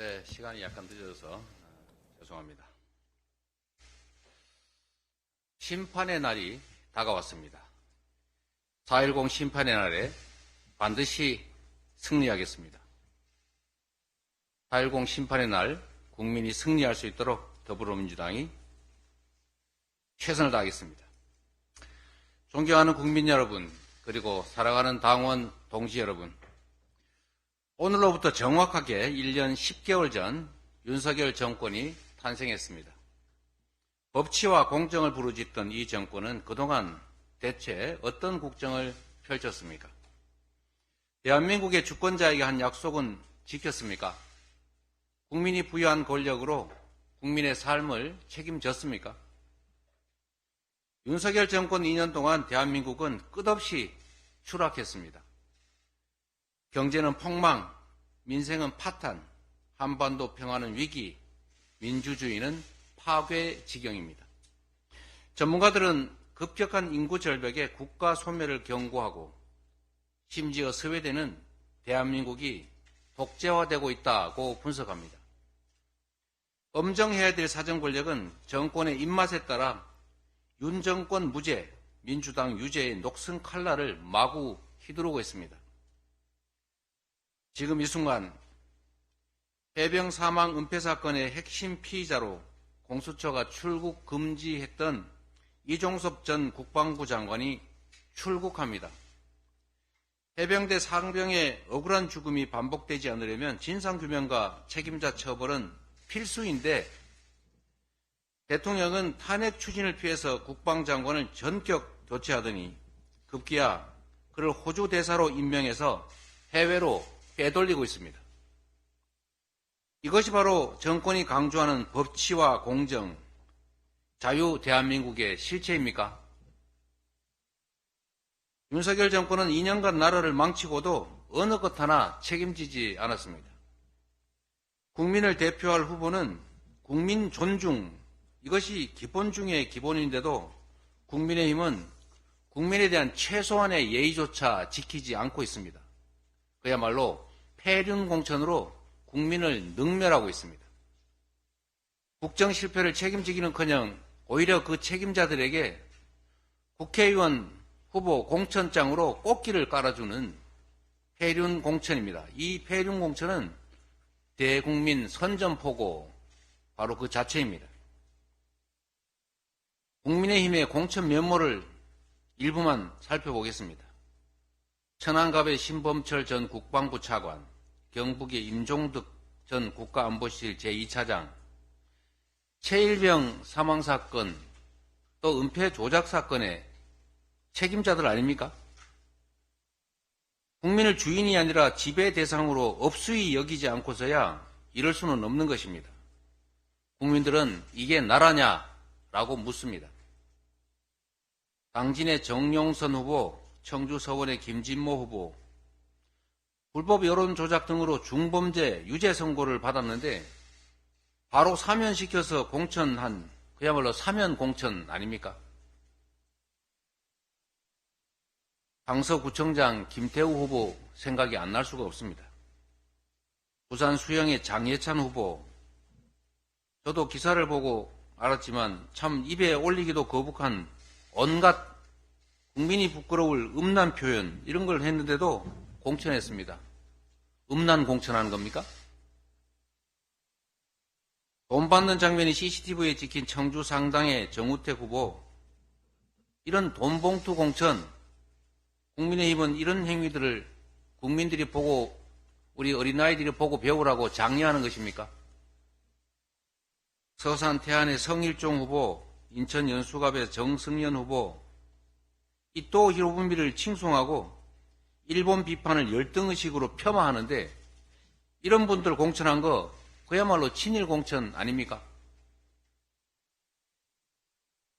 네, 시간이 약간 늦어서 죄송합니다. 심판의 날이 다가왔습니다. 4.10 심판의 날에 반드시 승리하겠습니다. 4.10 심판의 날 국민이 승리할 수 있도록 더불어민주당이 최선을 다하겠습니다. 존경하는 국민 여러분, 그리고 사랑하는 당원 동지 여러분, 오늘로부터 정확하게 1년 10개월 전 윤석열 정권이 탄생했습니다. 법치와 공정을 부르짖던 이 정권은 그동안 대체 어떤 국정을 펼쳤습니까? 대한민국의 주권자에게 한 약속은 지켰습니까? 국민이 부여한 권력으로 국민의 삶을 책임졌습니까? 윤석열 정권 2년 동안 대한민국은 끝없이 추락했습니다. 경제는 폭망, 민생은 파탄, 한반도 평화는 위기, 민주주의는 파괴 지경입니다. 전문가들은 급격한 인구 절벽에 국가 소멸을 경고하고 심지어 스웨덴은 대한민국이 독재화되고 있다고 분석합니다. 엄정해야 될 사정 권력은 정권의 입맛에 따라 윤 정권 무죄, 민주당 유죄의 녹슨 칼날을 마구 휘두르고 있습니다. 지금 이 순간 해병 사망 은폐 사건의 핵심 피의자로 공수처가 출국 금지했던 이종섭 전 국방부 장관이 출국합니다. 해병대 상병의 억울한 죽음이 반복되지 않으려면 진상규명과 책임자 처벌은 필수인데 대통령은 탄핵 추진을 피해서 국방장관을 전격 교체하더니 급기야 그를 호주 대사로 임명해서 해외로 빼돌리고 있습니다. 이것이 바로 정권이 강조하는 법치와 공정, 자유 대한민국의 실체입니까? 윤석열 정권은 2년간 나라를 망치고도 어느 것 하나 책임지지 않았습니다. 국민을 대표할 후보는 국민 존중, 이것이 기본 중의 기본인데도 국민의힘은 국민에 대한 최소한의 예의조차 지키지 않고 있습니다. 그야말로 폐륜공천으로 국민을 능멸하고 있습니다. 국정 실패를 책임지기는커녕 오히려 그 책임자들에게 국회의원 후보 공천장으로 꽃길을 깔아주는 폐륜공천입니다. 이 폐륜공천은 대국민 선전포고 바로 그 자체입니다. 국민의힘의 공천 면모를 일부만 살펴보겠습니다. 천안갑의 신범철 전 국방부 차관, 경북의 임종득 전 국가안보실 제2차장, 최일병 사망사건, 또 은폐 조작 사건의 책임자들 아닙니까? 국민을 주인이 아니라 지배 대상으로 업수히 여기지 않고서야 이럴 수는 없는 것입니다. 국민들은 이게 나라냐라고 묻습니다. 당진의 정용선 후보, 청주 서원의 김진모 후보, 불법 여론 조작 등으로 중범죄 유죄 선고를 받았는데 바로 사면시켜서 공천한 그야말로 사면 공천 아닙니까? 강서구청장 김태우 후보 생각이 안 날 수가 없습니다. 부산 수영의 장예찬 후보, 저도 기사를 보고 알았지만 참 입에 올리기도 거북한 온갖 국민이 부끄러울 음란 표현 이런 걸 했는데도 공천했습니다. 음란 공천하는 겁니까? 돈 받는 장면이 CCTV에 찍힌 청주 상당의 정우택 후보, 이런 돈봉투 공천, 국민의힘은 이런 행위들을 국민들이 보고 우리 어린아이들이 보고 배우라고 장려하는 것입니까? 서산 태안의 성일종 후보, 인천 연수갑의 정승연 후보, 이 또 히로부미를 칭송하고 일본 비판을 열등의식으로 폄하하는데 이런 분들 공천한 거 그야말로 친일 공천 아닙니까?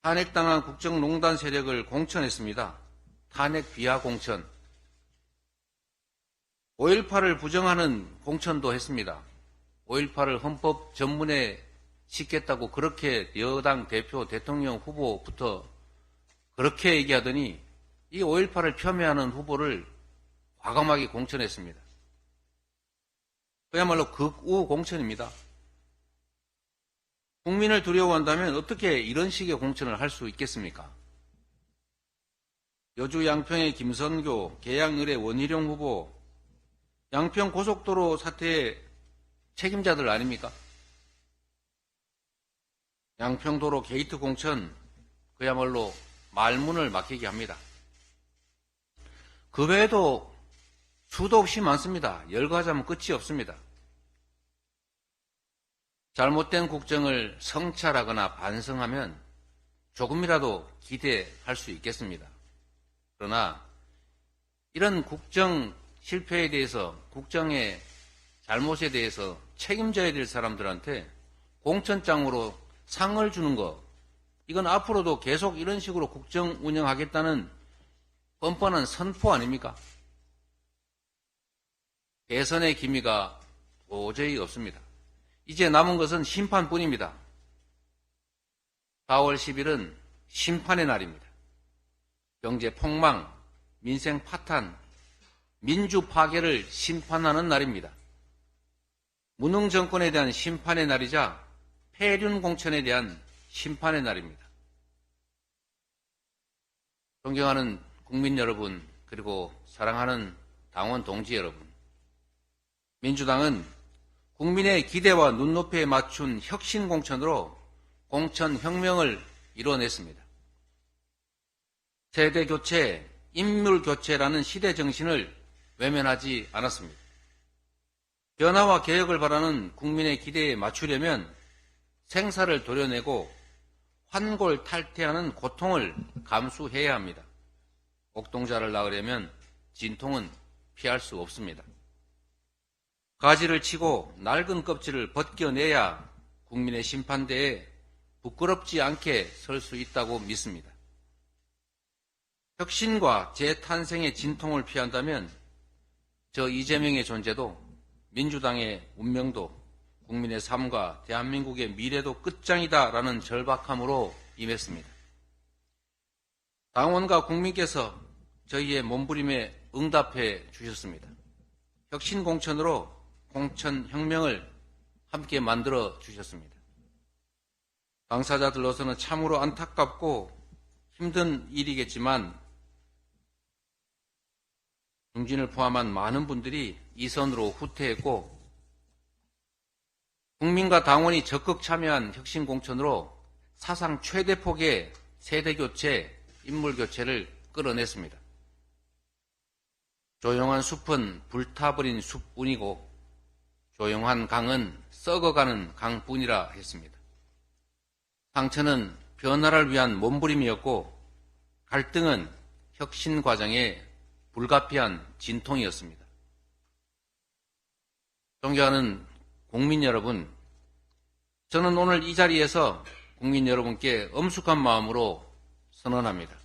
탄핵당한 국정농단 세력을 공천했습니다. 탄핵 비하 공천. 5.18을 부정하는 공천도 했습니다. 5.18을 헌법 전문에 싣겠다고 그렇게 여당 대표 대통령 후보부터 그렇게 얘기하더니 이 5.18을 폄훼하는 후보를 과감하게 공천했습니다. 그야말로 극우 공천입니다. 국민을 두려워한다면 어떻게 이런 식의 공천을 할 수 있겠습니까? 여주 양평의 김선교, 계양을의 원희룡 후보, 양평 고속도로 사태의 책임자들 아닙니까? 양평도로 게이트 공천 그야말로 말문을 막히게 합니다. 그 외에도 수도 없이 많습니다. 열거하자면 끝이 없습니다. 잘못된 국정을 성찰하거나 반성하면 조금이라도 기대할 수 있겠습니다. 그러나 이런 국정 실패에 대해서, 국정의 잘못에 대해서 책임져야 될 사람들한테 공천장으로 상을 주는 것, 이건 앞으로도 계속 이런 식으로 국정 운영하겠다는 뻔뻔한 선포 아닙니까? 대선의 기미가 도저히 없습니다. 이제 남은 것은 심판뿐입니다. 4월 10일은 심판의 날입니다. 경제 폭망, 민생 파탄, 민주 파괴를 심판하는 날입니다. 무능 정권에 대한 심판의 날이자 폐륜 공천에 대한 심판의 날입니다. 존경하는 국민 여러분, 그리고 사랑하는 당원 동지 여러분, 민주당은 국민의 기대와 눈높이에 맞춘 혁신 공천으로 공천 혁명을 이뤄냈습니다. 세대 교체, 인물 교체라는 시대 정신을 외면하지 않았습니다. 변화와 개혁을 바라는 국민의 기대에 맞추려면 생사를 도려내고 환골탈태하는 고통을 감수해야 합니다. 옥동자를 낳으려면 진통은 피할 수 없습니다. 가지를 치고 낡은 껍질을 벗겨내야 국민의 심판대에 부끄럽지 않게 설 수 있다고 믿습니다. 혁신과 재탄생의 진통을 피한다면 저 이재명의 존재도 민주당의 운명도 국민의 삶과 대한민국의 미래도 끝장이다라는 절박함으로 임했습니다. 당원과 국민께서 저희의 몸부림에 응답해 주셨습니다. 혁신 공천으로 공천 혁명을 함께 만들어 주셨습니다. 당사자들로서는 참으로 안타깝고 힘든 일이겠지만 중진을 포함한 많은 분들이 이 선으로 후퇴했고 국민과 당원이 적극 참여한 혁신 공천으로 사상 최대 폭의 세대교체, 인물교체를 끌어냈습니다. 조용한 숲은 불타버린 숲뿐이고 조용한 강은 썩어가는 강뿐이라 했습니다. 상처는 변화를 위한 몸부림이었고 갈등은 혁신 과정의 불가피한 진통이었습니다. 존경하는 국민 여러분, 저는 오늘 이 자리에서 국민 여러분께 엄숙한 마음으로 선언합니다.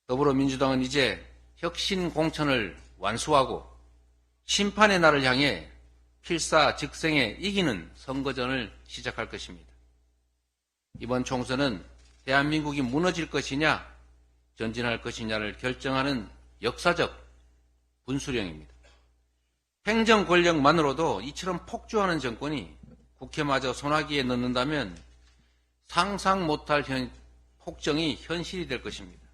더불어민주당은 이제 혁신 공천을 완수하고 심판의 날을 향해 필사즉생에 이기는 선거전을 시작할 것입니다. 이번 총선은 대한민국이 무너질 것이냐 전진할 것이냐를 결정하는 역사적 분수령입니다. 행정 권력만으로도 이처럼 폭주하는 정권이 국회마저 소나기에 넣는다면 상상 못할 폭정이 현실이 될 것입니다.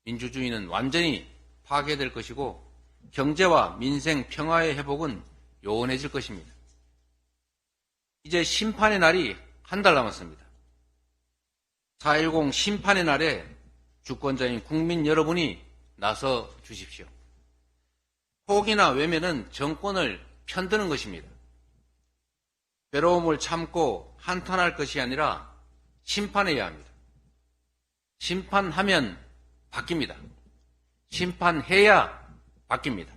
민주주의는 완전히 파괴될 것이고 경제와 민생 평화의 회복은 요원해질 것입니다. 이제 심판의 날이 한 달 남았습니다. 4.10 심판의 날에 주권자인 국민 여러분이 나서 주십시오. 포기나 외면은 정권을 편드는 것입니다. 괴로움을 참고 한탄할 것이 아니라 심판해야 합니다. 심판하면 바뀝니다. 심판해야 바뀝니다.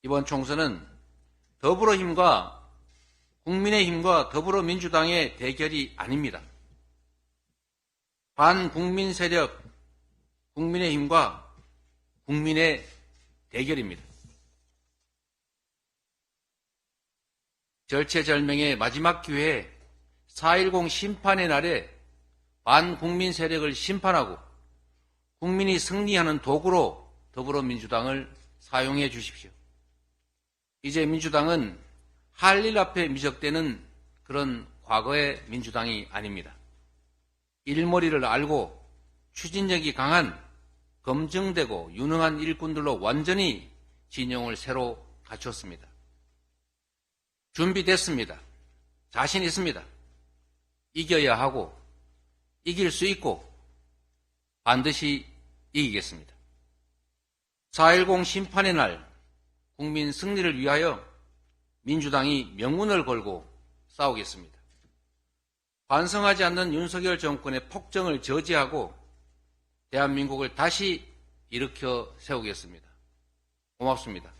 이번 총선은 더불어힘과 국민의힘과 더불어민주당의 대결이 아닙니다. 반국민 세력 국민의힘과 국민의 대결입니다. 절체절명의 마지막 기회에 4.10 심판의 날에 반국민 세력을 심판하고 국민이 승리하는 도구로 더불어민주당을 사용해 주십시오. 이제 민주당은 할 일 앞에 미적대는 그런 과거의 민주당이 아닙니다. 일머리를 알고 추진력이 강한 검증되고 유능한 일꾼들로 완전히 진영을 새로 갖췄습니다. 준비됐습니다. 자신 있습니다. 이겨야 하고 이길 수 있고 반드시 이기겠습니다. 4.10 심판의 날 국민 승리를 위하여 민주당이 명운을 걸고 싸우겠습니다. 반성하지 않는 윤석열 정권의 폭정을 저지하고 대한민국을 다시 일으켜 세우겠습니다. 고맙습니다.